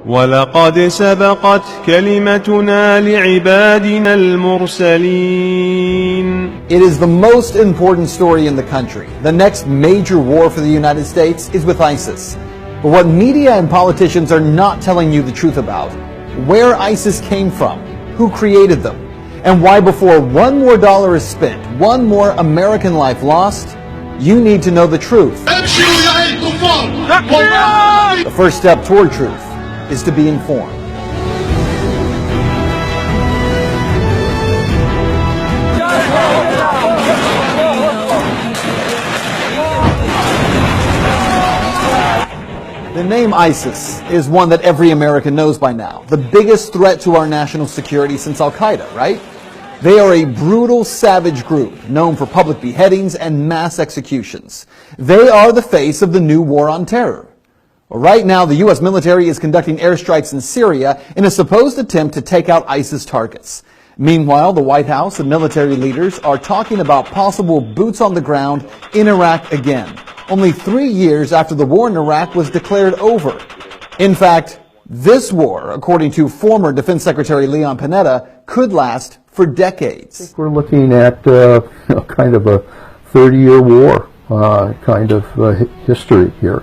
ولقد سبقت كلمتنا لعبادنا المرسلين. It is the most important story in the country. The next major war for the United States is with ISIS. But what media and politicians are not telling you the truth about, where ISIS came from, who created them, and why before one more dollar is spent, one more American life lost, you need to know the truth. The first step toward truth is to be informed. The name ISIS is one that every American knows by now. The biggest threat to our national security since Al-Qaeda, right? They are a brutal, savage group known for public beheadings and mass executions. They are the face of the new war on terror. Right now, the U.S. military is conducting airstrikes in Syria in a supposed attempt to take out ISIS targets. Meanwhile, the White House and military leaders are talking about possible boots on the ground in Iraq again, only 3 years after the war in Iraq was declared over. In fact, this war, according to former Defense Secretary Leon Panetta, could last for decades. I think we're looking at kind of a 30-year war kind of history here.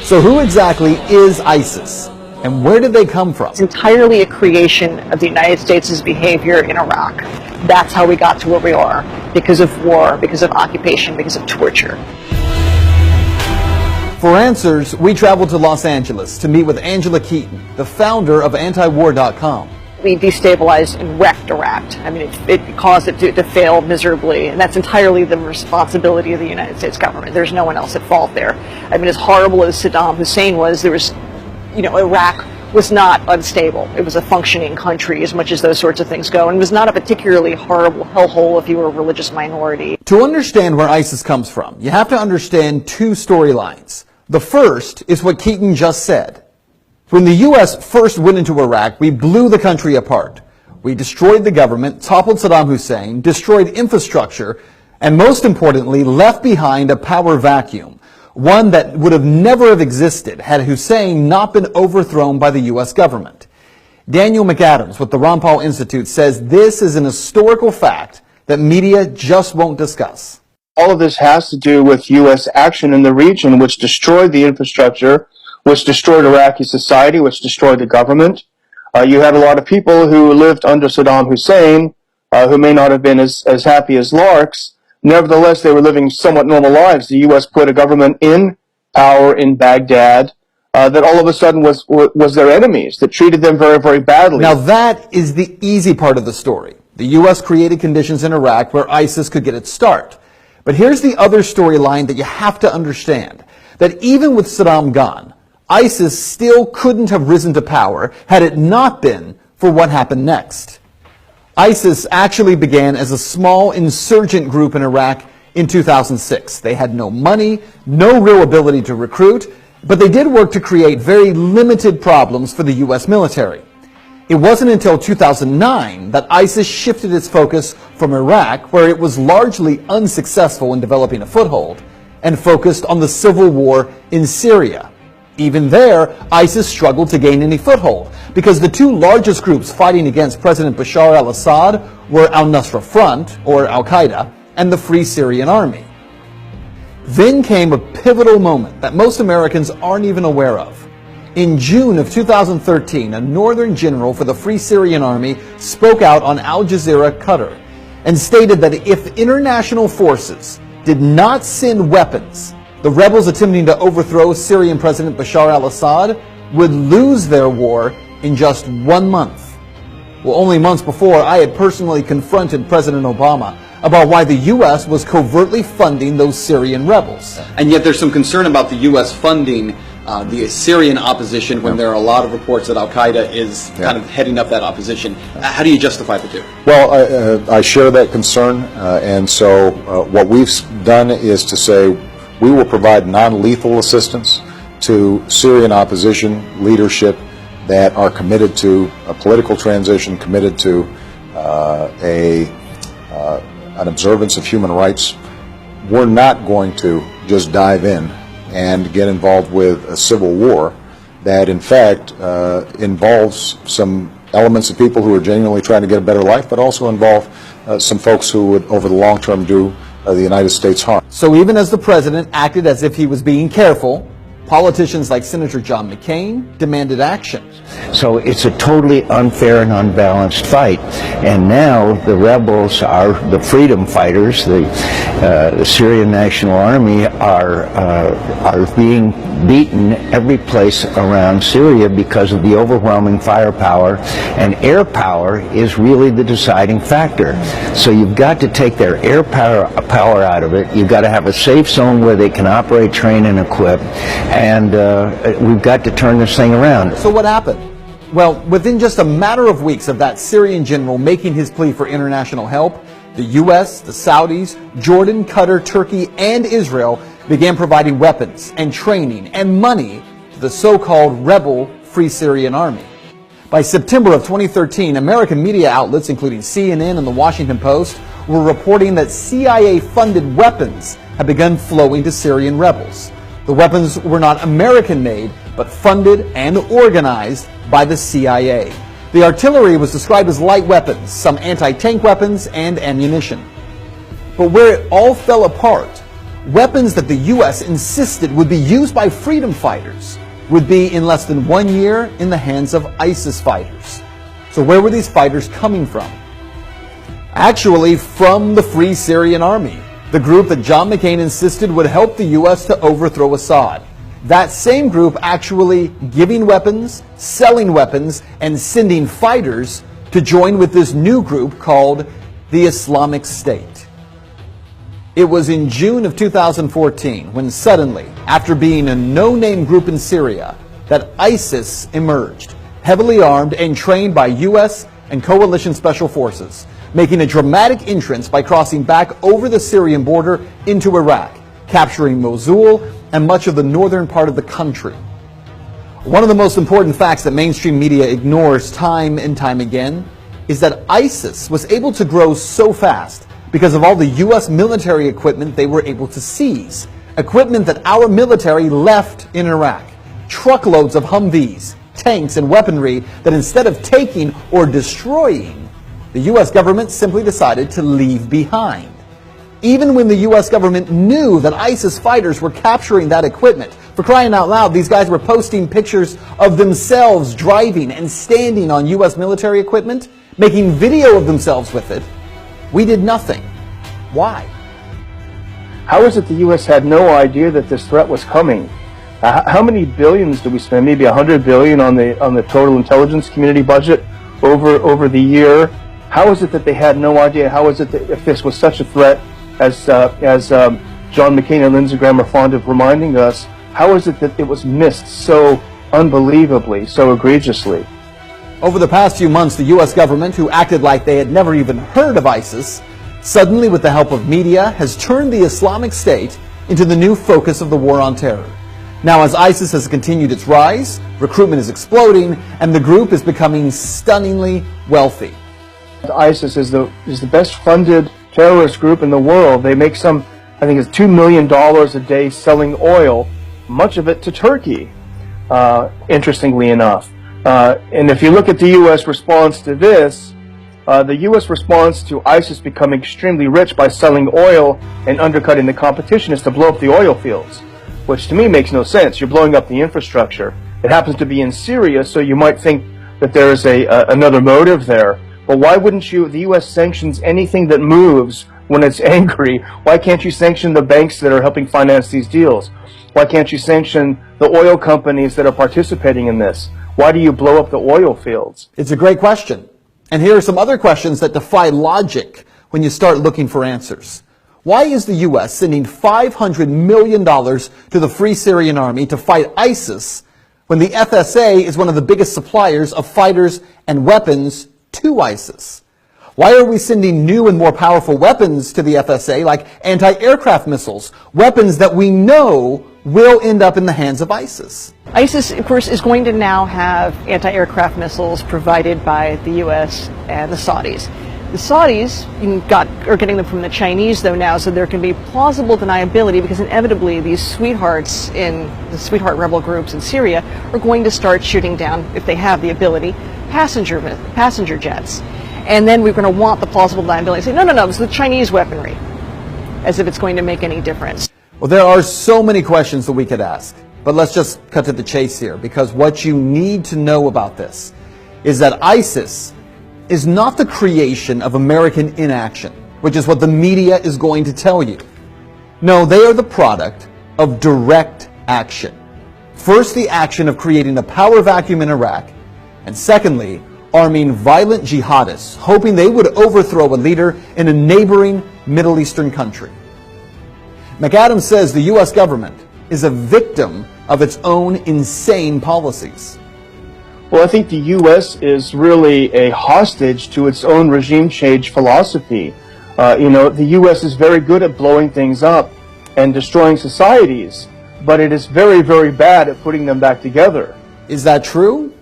So who exactly is ISIS, and where did they come from? It's entirely a creation of the United States' behavior in Iraq. That's how we got to where we are, because of war, because of occupation, because of torture. For answers, we traveled to Los Angeles to meet with Angela Keaton, the founder of antiwar.com. We destabilized and wrecked Iraq. I mean, it caused it to fail miserably, and that's entirely the responsibility of the United States government. There's no one else at fault there. I mean, as horrible as Saddam Hussein was, Iraq was not unstable. It was a functioning country as much as those sorts of things go, and it was not a particularly horrible hellhole if you were a religious minority. To understand where ISIS comes from, you have to understand two storylines. The first is what Keaton just said. When the U.S. first went into Iraq, we blew the country apart. We destroyed the government, toppled Saddam Hussein, destroyed infrastructure, and most importantly, left behind a power vacuum, one that would have never have existed had Hussein not been overthrown by the U.S. government. Daniel McAdams with the Ron Paul Institute says this is an historical fact that media just won't discuss. All of this has to do with U.S. action in the region, which destroyed the infrastructure, which destroyed Iraqi society, which destroyed the government. You had a lot of people who lived under Saddam Hussein, who may not have been as happy as larks. Nevertheless, they were living somewhat normal lives. The U.S. put a government in power in Baghdad that all of a sudden was their enemies, that treated them very, very badly. Now that is the easy part of the story. The U.S. created conditions in Iraq where ISIS could get its start. But here's the other storyline that you have to understand, that even with Saddam gone, ISIS still couldn't have risen to power had it not been for what happened next. ISIS actually began as a small insurgent group in Iraq in 2006. They had no money, no real ability to recruit, but they did work to create very limited problems for the U.S. military. It wasn't until 2009 that ISIS shifted its focus from Iraq, where it was largely unsuccessful in developing a foothold, and focused on the civil war in Syria. Even there, ISIS struggled to gain any foothold because the two largest groups fighting against President Bashar al-Assad were Al-Nusra Front, or Al-Qaeda, and the Free Syrian Army. Then came a pivotal moment that most Americans aren't even aware of. In June of 2013, a northern general for the Free Syrian Army spoke out on Al Jazeera, Qatar, and stated that if international forces did not send weapons, the rebels attempting to overthrow Syrian President Bashar al-Assad would lose their war in just 1 month. Well, only months before, I had personally confronted President Obama about why the U.S. was covertly funding those Syrian rebels. And yet there's some concern about the U.S. funding the Syrian opposition when there are a lot of reports that Al-Qaeda is kind of heading up that opposition. How do you justify the two? Well, I share that concern, and so what we've done is to say we will provide non-lethal assistance to Syrian opposition leadership that are committed to a political transition, committed to an observance of human rights. We're not going to just dive in and get involved with a civil war that in fact involves some elements of people who are genuinely trying to get a better life, but also involve some folks who would over the long term do the United States harm. So even as the president acted as if he was being careful, politicians like Senator John McCain demanded action. So it's a totally unfair and unbalanced fight. And now the rebels are the freedom fighters, the Syrian National Army are being beaten every place around Syria because of the overwhelming firepower, and air power is really the deciding factor. So you've got to take their air power out of it. You've got to have a safe zone where they can operate, train, and equip, and we've got to turn this thing around. So what happened? Well, within just a matter of weeks of that Syrian general making his plea for international help, the U.S., the Saudis, Jordan, Qatar, Turkey, and Israel began providing weapons and training and money to the so-called rebel Free Syrian Army. By September of 2013, American media outlets, including CNN and the Washington Post, were reporting that CIA-funded weapons had begun flowing to Syrian rebels. The weapons were not American-made, but funded and organized by the CIA. The artillery was described as light weapons, some anti-tank weapons, and ammunition. But where it all fell apart, weapons that the U.S. insisted would be used by freedom fighters would be in less than 1 year in the hands of ISIS fighters. So where were these fighters coming from? Actually, from the Free Syrian Army, the group that John McCain insisted would help the U.S. to overthrow Assad. That same group actually giving weapons, selling weapons, and sending fighters to join with this new group called the Islamic State. It was in June of 2014 when suddenly, after being a no-name group in Syria, that ISIS emerged, heavily armed and trained by U.S. and coalition special forces, making a dramatic entrance by crossing back over the Syrian border into Iraq, capturing Mosul and much of the northern part of the country. One of the most important facts that mainstream media ignores time and time again is that ISIS was able to grow so fast because of all the U.S. military equipment they were able to seize, equipment that our military left in Iraq, truckloads of Humvees, tanks, and weaponry that instead of taking or destroying, the U.S. government simply decided to leave behind. Even when the U.S. government knew that ISIS fighters were capturing that equipment, for crying out loud, these guys were posting pictures of themselves driving and standing on U.S. military equipment, making video of themselves with it. We did nothing. Why? How is it the U.S. had no idea that this threat was coming? How many billions do we spend? Maybe $100 billion on the total intelligence community budget over the year. How is it that they had no idea? How is it that if this was such a threat, as John McCain and Lindsey Graham are fond of reminding us, how is it that it was missed so unbelievably, so egregiously? Over the past few months, the U.S. government, who acted like they had never even heard of ISIS, suddenly, with the help of media, has turned the Islamic State into the new focus of the war on terror. Now, as ISIS has continued its rise, recruitment is exploding, and the group is becoming stunningly wealthy. ISIS is the best funded terrorist group in the world. They make some, I think it's $2 million a day selling oil, much of it to Turkey, interestingly enough. And if you look at the U.S. response to this, the U.S. response to ISIS becoming extremely rich by selling oil and undercutting the competition is to blow up the oil fields, which to me makes no sense. You're blowing up the infrastructure. It happens to be in Syria, so you might think that there is another motive there. But why wouldn't the U.S. sanctions anything that moves when it's angry? Why can't you sanction the banks that are helping finance these deals? Why can't you sanction the oil companies that are participating in this? Why do you blow up the oil fields? It's a great question. And here are some other questions that defy logic when you start looking for answers. Why is the U.S. sending $500 million to the Free Syrian Army to fight ISIS when the FSA is one of the biggest suppliers of fighters and weapons to ISIS? Why are we sending new and more powerful weapons to the FSA, like anti-aircraft missiles, weapons that we know will end up in the hands of ISIS? ISIS, of course, is going to now have anti-aircraft missiles provided by the U.S. and the Saudis. The Saudis are getting them from the Chinese, though, now, so there can be plausible deniability because inevitably these sweethearts in the sweetheart rebel groups in Syria are going to start shooting down, if they have the ability, passenger jets. And then we're going to want the plausible deniability. Say, no, it's the Chinese weaponry, as if it's going to make any difference. Well, there are so many questions that we could ask, but let's just cut to the chase here, because what you need to know about this is that ISIS is not the creation of American inaction, which is what the media is going to tell you. No, they are the product of direct action. First, the action of creating a power vacuum in Iraq, and secondly, arming violent jihadists, hoping they would overthrow a leader in a neighboring Middle Eastern country. McAdams says the U.S. government is a victim of its own insane policies. Well, I think the U.S. is really a hostage to its own regime change philosophy. The U.S. is very good at blowing things up and destroying societies, but it is very, very bad at putting them back together. Is that true?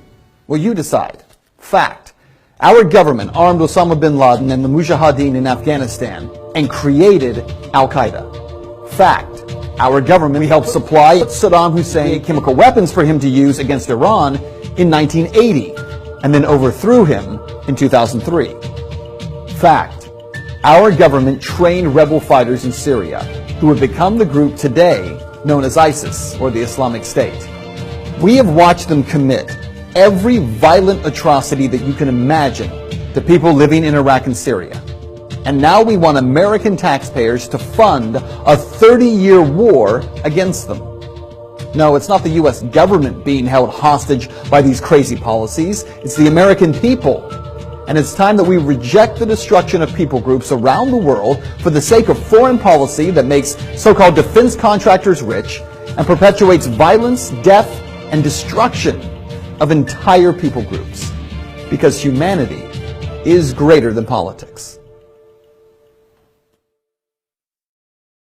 Well, you decide. Fact. Our government armed Osama bin Laden and the Mujahideen in Afghanistan and created Al-Qaeda. Fact. Our government helped supply Saddam Hussein chemical weapons for him to use against Iran in 1980 and then overthrew him in 2003. Fact. Our government trained rebel fighters in Syria who have become the group today known as ISIS or the Islamic State. We have watched them commit every violent atrocity that you can imagine to people living in Iraq and Syria. And now we want American taxpayers to fund a 30-year war against them. No, it's not the U.S. government being held hostage by these crazy policies. It's the American people. And it's time that we reject the destruction of people groups around the world for the sake of foreign policy that makes so-called defense contractors rich and perpetuates violence, death, and destruction of entire people groups. Because humanity is greater than politics.